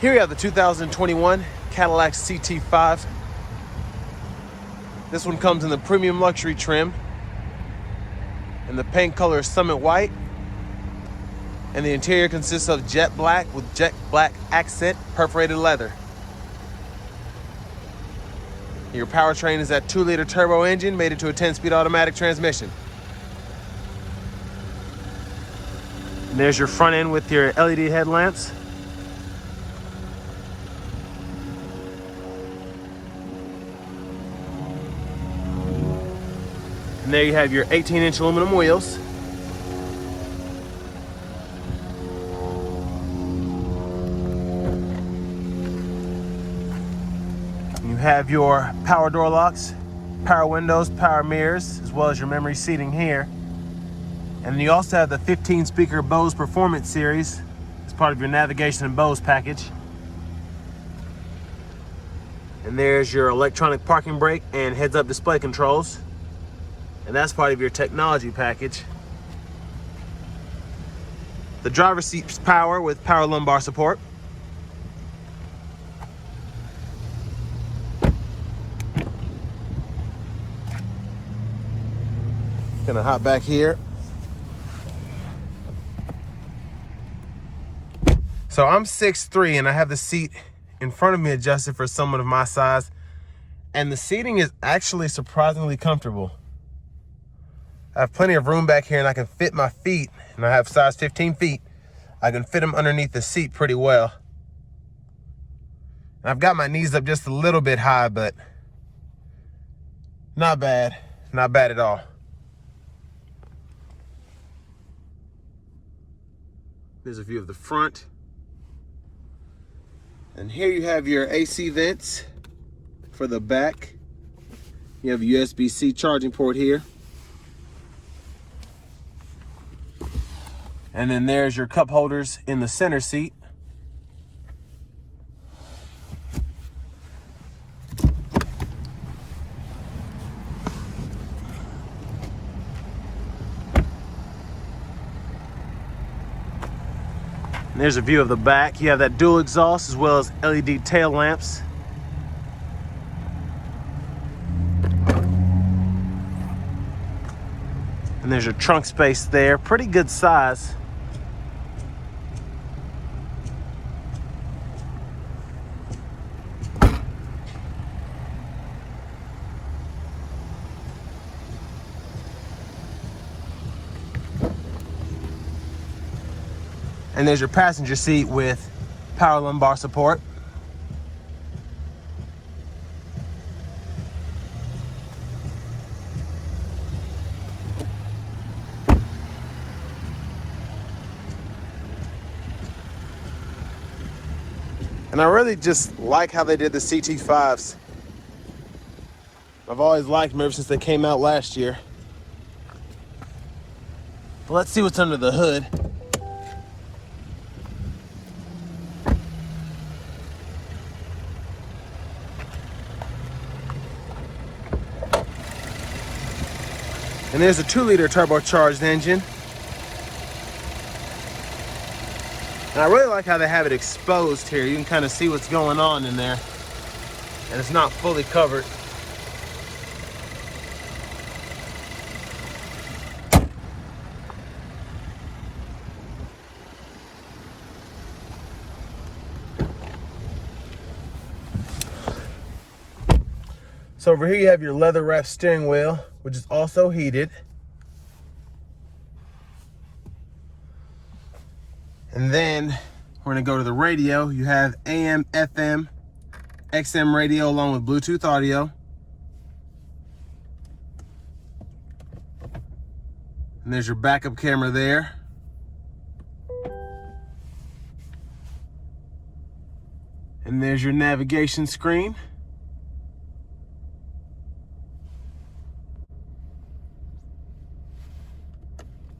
Here we have the 2021 Cadillac CT5. This one comes in the premium luxury trim, and the paint color is Summit White, and the interior consists of jet black with jet black accent perforated leather. Your powertrain is that 2-liter turbo engine made into a 10-speed automatic transmission. And there's your front end with your LED headlamps. And there you have your 18-inch aluminum wheels. And you have your power door locks, power windows, power mirrors, as well as your memory seating here. And then you also have the 15-speaker Bose Performance Series as part of your navigation and Bose package. And there's your electronic parking brake and heads-up display controls. And that's part of your technology package. The driver's seat's power with power lumbar support. Gonna hop back here. So I'm 6'3" and I have the seat in front of me adjusted for someone of my size. And the seating is actually surprisingly comfortable. I have plenty of room back here and I can fit my feet, and I have size 15 feet. I can fit them underneath the seat pretty well. And I've got my knees up just a little bit high, but not bad at all. There's a view of the front. And here you have your AC vents for the back. You have a USB-C charging port here. And then there's your cup holders in the center seat. And there's a view of the back. You have that dual exhaust as well as LED tail lamps. And there's your trunk space there, pretty good size. And there's your passenger seat with power lumbar support. And I really just like how they did the CT5s. I've always liked them ever since they came out last year. But let's see what's under the hood. And there's a 2-liter turbocharged engine. And I really like how they have it exposed here. You can kind of see what's going on in there. And it's not fully covered. So over here you have your leather wrapped steering wheel, which is also heated. And then we're gonna go to the radio. You have AM, FM, XM radio along with Bluetooth audio. And there's your backup camera there. And there's your navigation screen.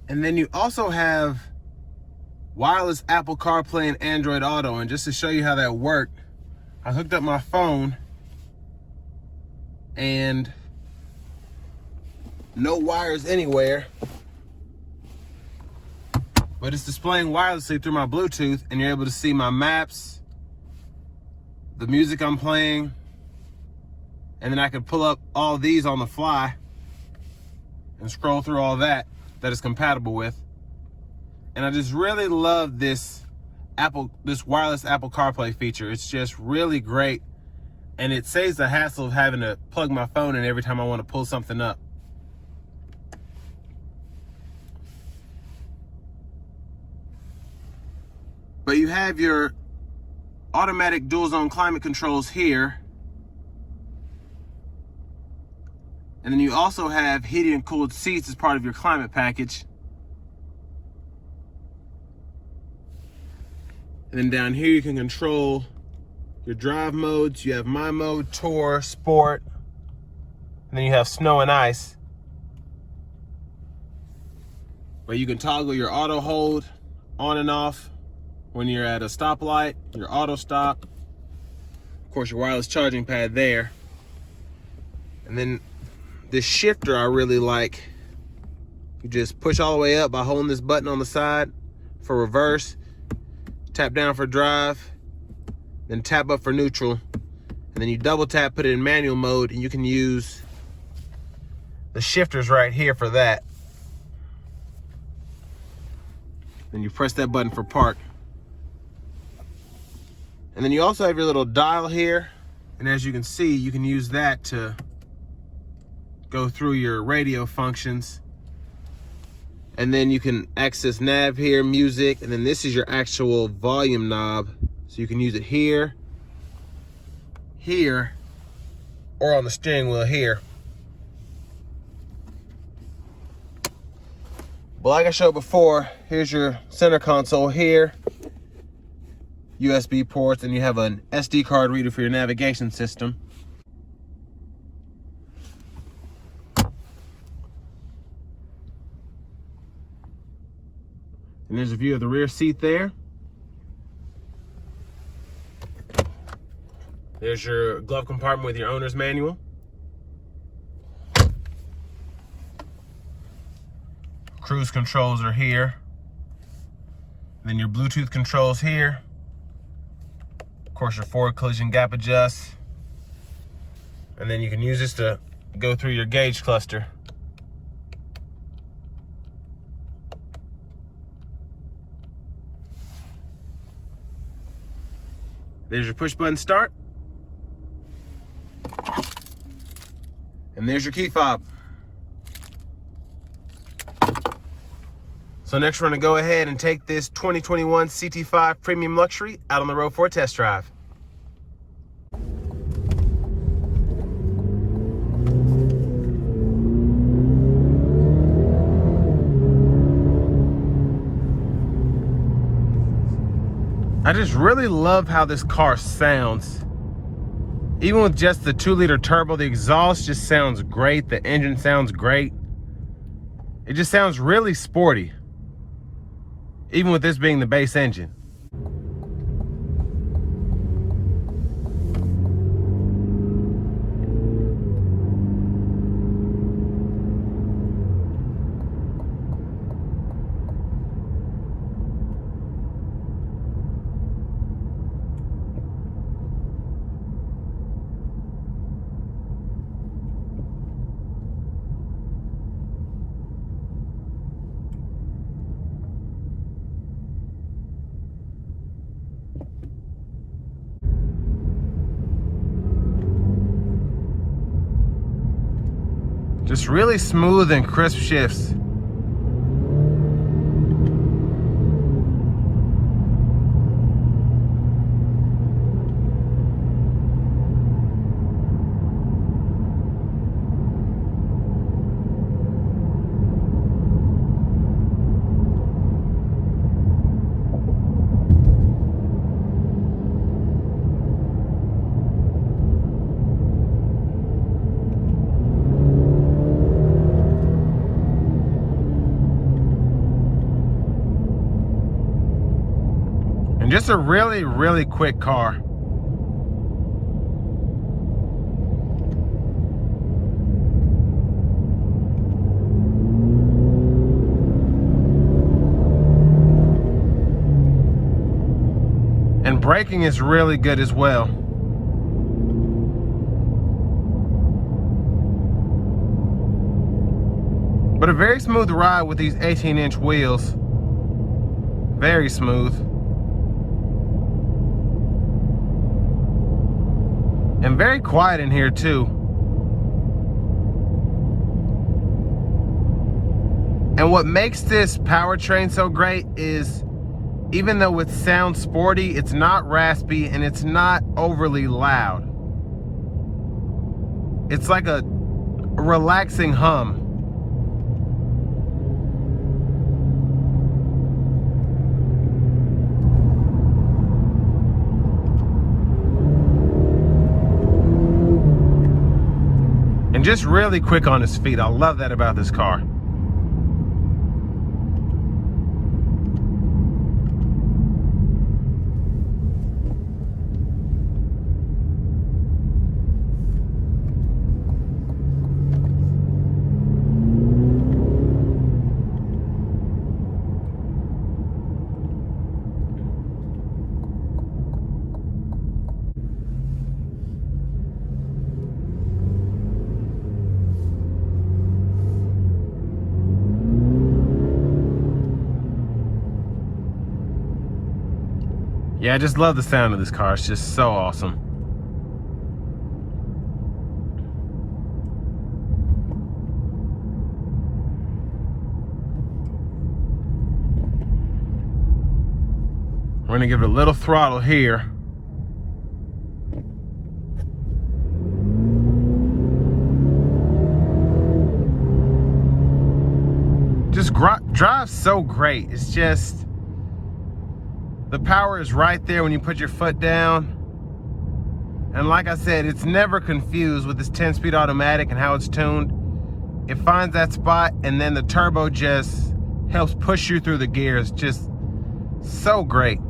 And then you also have wireless Apple CarPlay and Android Auto. And just to show you how that worked, I hooked up my phone and no wires anywhere, but it's displaying wirelessly through my Bluetooth, and you're able to see my maps, the music I'm playing, and then I could pull up all these on the fly and scroll through all that is compatible with. And I just really love this wireless Apple CarPlay feature. It's just really great, and it saves the hassle of having to plug my phone in every time I want to pull something up. But you have your automatic dual zone climate controls here. And then you also have heated and cooled seats as part of your climate package. And then down here you can control your drive modes. You have My Mode, Tour, Sport, and then you have Snow and Ice. But you can toggle your auto hold on and off when you're at a stoplight, your auto stop. Of course, your wireless charging pad there. And then this shifter I really like. You just push all the way up by holding this button on the side for reverse, tap down for drive, then tap up for neutral, and then you double tap, put it in manual mode, and you can use the shifters right here for that. Then you press that button for park. And then you also have your little dial here, and as you can see, you can use that to go through your radio functions. And then you can access nav here, music, and then this is your actual volume knob. So you can use it here, here, or on the steering wheel here. But like I showed before, here's your center console here, USB ports, and you have an SD card reader for your navigation system. And there's a view of the rear seat there. There's your glove compartment with your owner's manual. Cruise controls are here. Then your Bluetooth controls here. Of course, your forward collision gap adjust. And then you can use this to go through your gauge cluster. There's your push button start. And there's your key fob. So next we're gonna go ahead and take this 2021 CT5 Premium Luxury out on the road for a test drive. I just really love how this car sounds. Even with just the 2-liter turbo, the exhaust just sounds great. The engine sounds great. It just sounds really sporty, even with this being the base engine. Just really smooth and crisp shifts. And just a really, really quick car. And braking is really good as well. But a very smooth ride with these 18-inch wheels. Very smooth. And very quiet in here too. And what makes this powertrain so great is, even though it sounds sporty, it's not raspy and it's not overly loud. It's like a relaxing hum. And just really quick on his feet. I love that about this car. Yeah, I just love the sound of this car. It's just so awesome. We're gonna give it a little throttle here. Just drives so great. It's just, the power is right there when you put your foot down. And like I said, it's never confused with this 10-speed automatic and how it's tuned. It finds that spot, and then the turbo just helps push you through the gears. Just so great.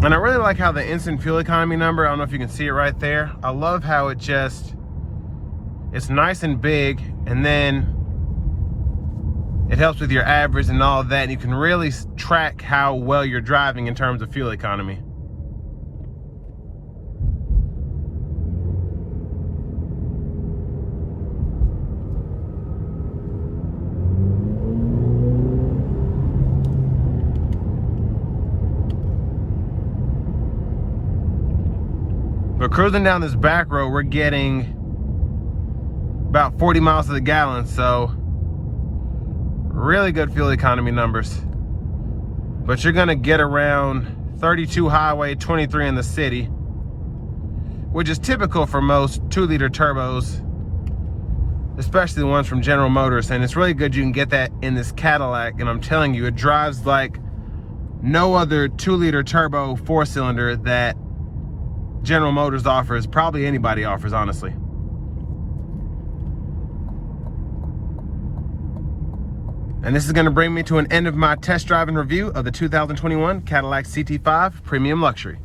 And I really like how the instant fuel economy number, I don't know if you can see it right there. I love how it's nice and big, and then it helps with your average and all of that. And you can really track how well you're driving in terms of fuel economy. But cruising down this back road, we're getting about 40 miles to the gallon, so really good fuel economy numbers. But you're gonna get around 32 highway, 23 in the city, which is typical for most 2-liter turbos, especially the ones from General Motors. And it's really good you can get that in this Cadillac, and I'm telling you, it drives like no other 2-liter turbo 4-cylinder that General Motors offers, probably anybody offers, honestly. And this is going to bring me to an end of my test drive and review of the 2021 Cadillac CT5 Premium Luxury.